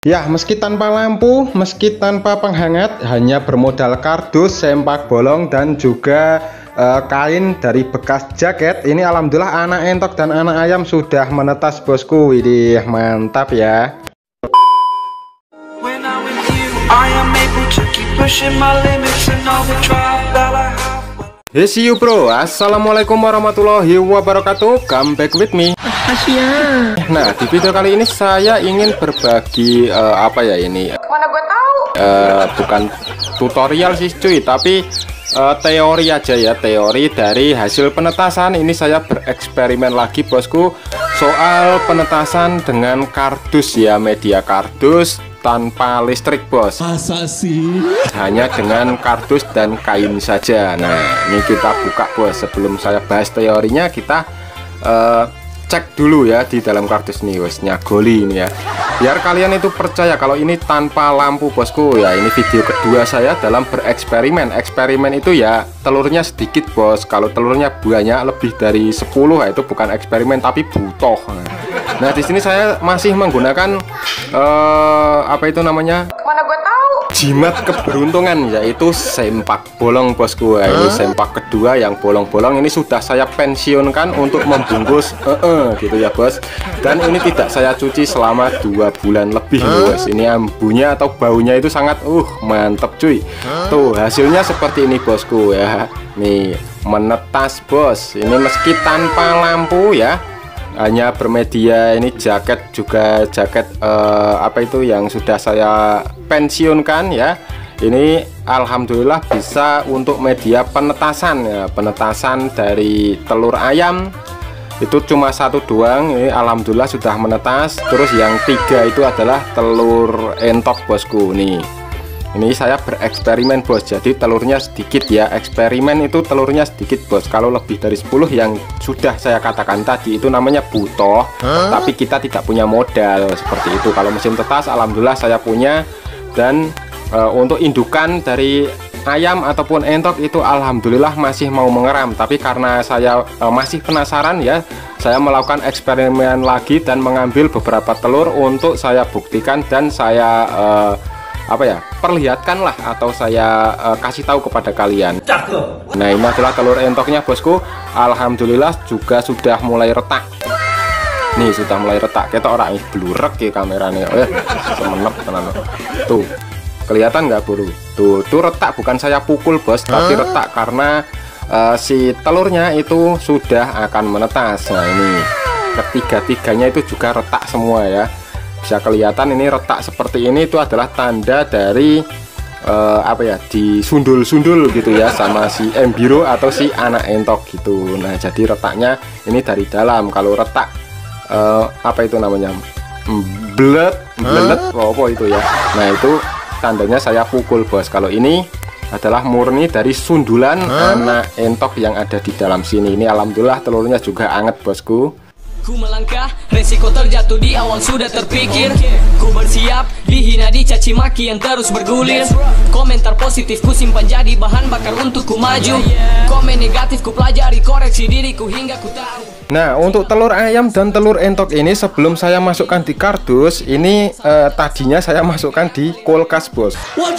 Ya, meski tanpa lampu, meski tanpa penghangat, hanya bermodal kardus, sempak bolong, dan juga kain dari bekas jaket. Ini alhamdulillah anak entok dan anak ayam sudah menetas bosku. Widih, mantap ya. Hey see you bro, assalamualaikum warahmatullahi wabarakatuh. Come back with me. Nah, di video kali ini saya ingin berbagi apa ya ini? Mana gue tahu? Bukan tutorial sih cuy, tapi teori aja ya, teori dari hasil penetasan. Ini saya bereksperimen lagi bosku soal penetasan dengan kardus ya, media kardus tanpa listrik bos. Masa sih? Hanya dengan kardus dan kain saja. Nah, ini kita buka bos. Sebelum saya bahas teorinya, kita cek dulu ya di dalam kardus nih, wes nyagoli ini ya, biar kalian itu percaya kalau ini tanpa lampu bosku ya. Ini video kedua saya dalam bereksperimen. Eksperimen itu ya telurnya sedikit bos. Kalau telurnya banyak lebih dari 10 ya, itu bukan eksperimen tapi butoh. Nah, di sini saya masih menggunakan apa itu namanya? Mana gue tahu? Jimat keberuntungan, yaitu sempak bolong bosku. Ini sempak kedua yang bolong-bolong. Ini sudah saya pensiunkan untuk membungkus gitu ya bos. Dan ini tidak saya cuci selama 2 bulan lebih bos. Ini ambunya atau baunya itu sangat mantep cuy. Tuh hasilnya seperti ini bosku ya. Nih menetas bos. Ini meski tanpa lampu ya, hanya bermedia ini jaket, juga jaket apa itu yang sudah saya pensiunkan ya. Ini alhamdulillah bisa untuk media penetasan ya, penetasan dari telur ayam itu cuma 1 doang. Ini alhamdulillah sudah menetas. Terus yang 3 itu adalah telur entok bosku. Nih ini saya bereksperimen bos, jadi telurnya sedikit ya. Eksperimen itu telurnya sedikit bos. Kalau lebih dari 10 yang sudah saya katakan tadi itu namanya butoh. Tapi kita tidak punya modal seperti itu. Kalau mesin tetas alhamdulillah saya punya. Dan untuk indukan dari ayam ataupun entok itu alhamdulillah masih mau mengeram. Tapi karena saya masih penasaran ya, saya melakukan eksperimen lagi dan mengambil beberapa telur untuk saya buktikan dan saya apa ya, perlihatkan lah, atau saya kasih tahu kepada kalian. Nah, ini adalah telur entoknya bosku. Alhamdulillah juga sudah mulai retak. Nih sudah mulai retak. Kita orang ini blurek ya kameranya. Semenep tenan. Tuh kelihatan nggak bro? Tuh retak, bukan saya pukul bos, tapi retak karena si telurnya itu sudah akan menetas. Nah, ini ketiga-tiganya itu juga retak semua ya. Bisa kelihatan ini retak seperti ini, itu adalah tanda dari apa ya, disundul-sundul gitu ya sama si embiro atau si anak entok gitu. Nah, jadi retaknya ini dari dalam. Kalau retak apa itu namanya, blelet apa itu ya, nah itu tandanya saya pukul bos. Kalau ini adalah murni dari sundulan anak entok yang ada di dalam sini. Ini alhamdulillah telurnya juga anget bosku. Ku melangkah, resiko terjatuh di awal sudah terpikir. Ku bersiap, dihina, dicaci maki yang terus bergulir. Komentar positif ku simpan jadi bahan bakar untuk ku maju. Komen negatif ku pelajari, koreksi diriku hingga ku tahu. Nah, untuk telur ayam dan telur entok ini sebelum saya masukkan di kardus, ini tadinya saya masukkan di kulkas bos. Wah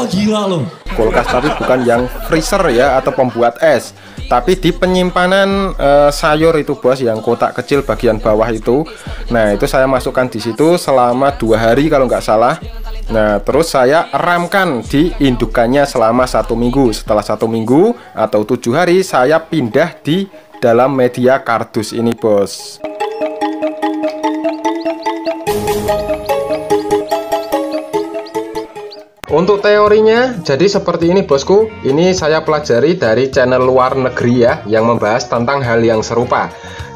gila loh. Kulkas, tapi bukan yang freezer ya atau pembuat es, tapi di penyimpanan sayur itu bos, yang kotak kecil bagian bawah itu. Nah, itu saya masukkan di situ selama 2 hari kalau nggak salah. Nah, terus saya ramkan di indukannya selama 1 minggu. Setelah 1 minggu atau 7 hari saya pindah di dalam media kardus ini bos. Untuk teorinya jadi seperti ini bosku. Ini saya pelajari dari channel luar negeri ya, yang membahas tentang hal yang serupa.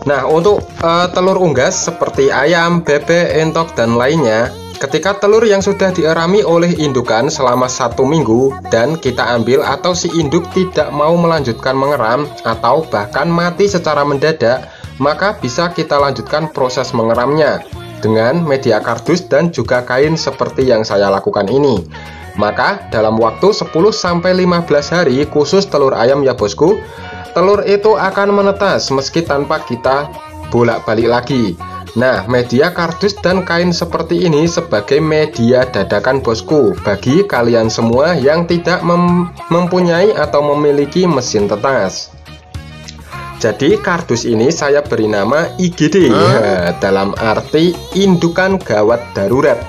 Nah, untuk telur unggas seperti ayam, bebek, entok dan lainnya, ketika telur yang sudah dierami oleh indukan selama 1 minggu dan kita ambil, atau si induk tidak mau melanjutkan mengeram atau bahkan mati secara mendadak, maka bisa kita lanjutkan proses mengeramnya dengan media kardus dan juga kain seperti yang saya lakukan ini. Maka dalam waktu 10-15 hari khusus telur ayam ya bosku, telur itu akan menetas meski tanpa kita bolak-balik lagi. Nah, media kardus dan kain seperti ini sebagai media dadakan bosku bagi kalian semua yang tidak mempunyai atau memiliki mesin tetas. Jadi kardus ini saya beri nama IGD, dalam arti indukan gawat darurat.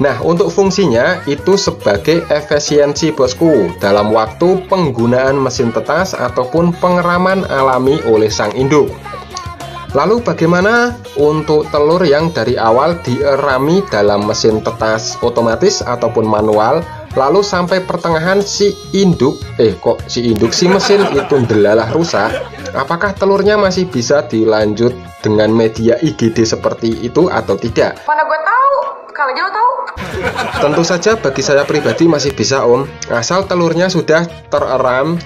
Nah, untuk fungsinya itu sebagai efisiensi bosku dalam waktu penggunaan mesin tetas ataupun pengeraman alami oleh sang induk. Lalu bagaimana untuk telur yang dari awal dierami dalam mesin tetas otomatis ataupun manual, lalu sampai pertengahan si mesin itu ndelalah rusak, apakah telurnya masih bisa dilanjut dengan media IGD seperti itu atau tidak? Mana gue tahu, kali aja lo tahu. Tentu saja bagi saya pribadi masih bisa om, asal telurnya sudah tereram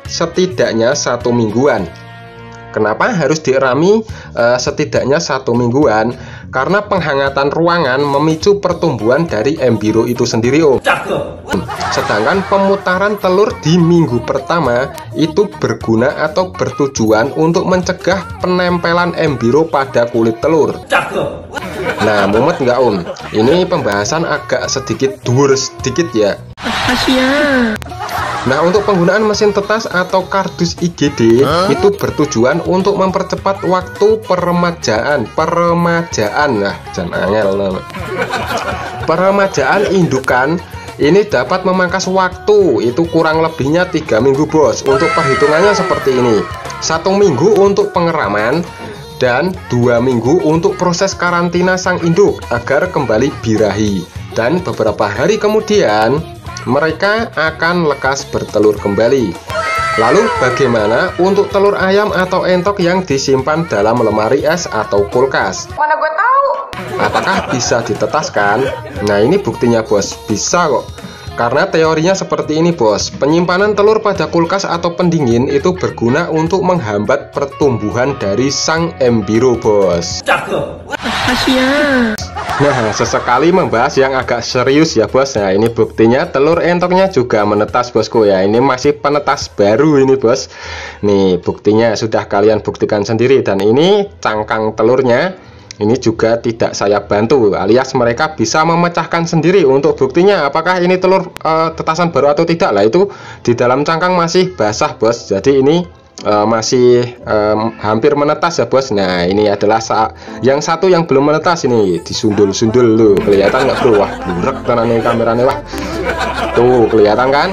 setidaknya 1 mingguan. Kenapa harus dierami setidaknya 1 mingguan? Karena penghangatan ruangan memicu pertumbuhan dari embiro itu sendiri om. Sedangkan pemutaran telur di minggu pertama itu berguna atau bertujuan untuk mencegah penempelan embiro pada kulit telur. Nah, mumet nggak om? Ini pembahasan agak sedikit dur sedikit ya. Nah, untuk penggunaan mesin tetas atau kardus IGD itu bertujuan untuk mempercepat waktu peremajaan nah, jangan angel. Peremajaan indukan ini dapat memangkas waktu itu kurang lebihnya 3 minggu bos. Untuk perhitungannya seperti ini: 1 minggu untuk pengeraman dan 2 minggu untuk proses karantina sang induk agar kembali birahi, dan beberapa hari kemudian mereka akan lekas bertelur kembali. Lalu bagaimana untuk telur ayam atau entok yang disimpan dalam lemari es atau kulkas? Mana gue tahu. Apakah bisa ditetaskan? Nah, ini buktinya bos, bisa kok. Karena teorinya seperti ini bos, penyimpanan telur pada kulkas atau pendingin itu berguna untuk menghambat pertumbuhan dari sang embiro bos. Nah, sesekali membahas yang agak serius ya bos. Nah, ini buktinya telur entoknya juga menetas bosku ya. Ini masih penetas baru ini bos. Nih buktinya sudah kalian buktikan sendiri. Dan ini cangkang telurnya ini juga tidak saya bantu, alias mereka bisa memecahkan sendiri. Untuk buktinya apakah ini telur tetasan baru atau tidak, lah itu di dalam cangkang masih basah bos. Jadi ini masih hampir menetas ya bos. Nah, ini adalah yang satu yang belum menetas, ini disundul-sundul loh, kelihatan nggak bro? Wah, burek tenan nih kameranya, wah tuh kelihatan kan?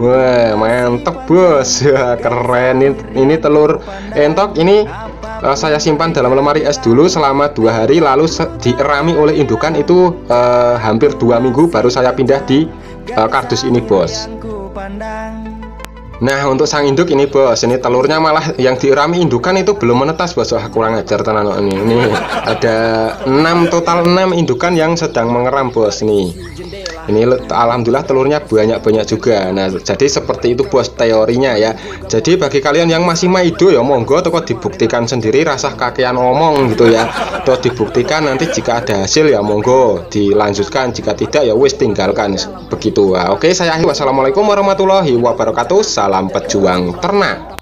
Wah, mantep bos. Keren ini telur entok. Ini saya simpan dalam lemari es dulu selama 2 hari, lalu dierami oleh indukan itu hampir 2 minggu, baru saya pindah di kardus ini bos. Nah, untuk sang induk ini bos, ini telurnya malah yang dierami indukan itu belum menetas bos. Wah, kurang ajar tenan ini ada 6 indukan yang sedang mengeram bos. Ini alhamdulillah telurnya banyak juga. Nah, jadi seperti itu bos teorinya ya. Jadi bagi kalian yang masih maido ya monggo toko dibuktikan sendiri, rasah kakean ngomong gitu ya. Atau dibuktikan, nanti jika ada hasil ya monggo dilanjutkan, jika tidak ya wis tinggalkan begitu. Oke, saya akhiri. Wassalamualaikum warahmatullahi wabarakatuh. Salam pejuang ternak.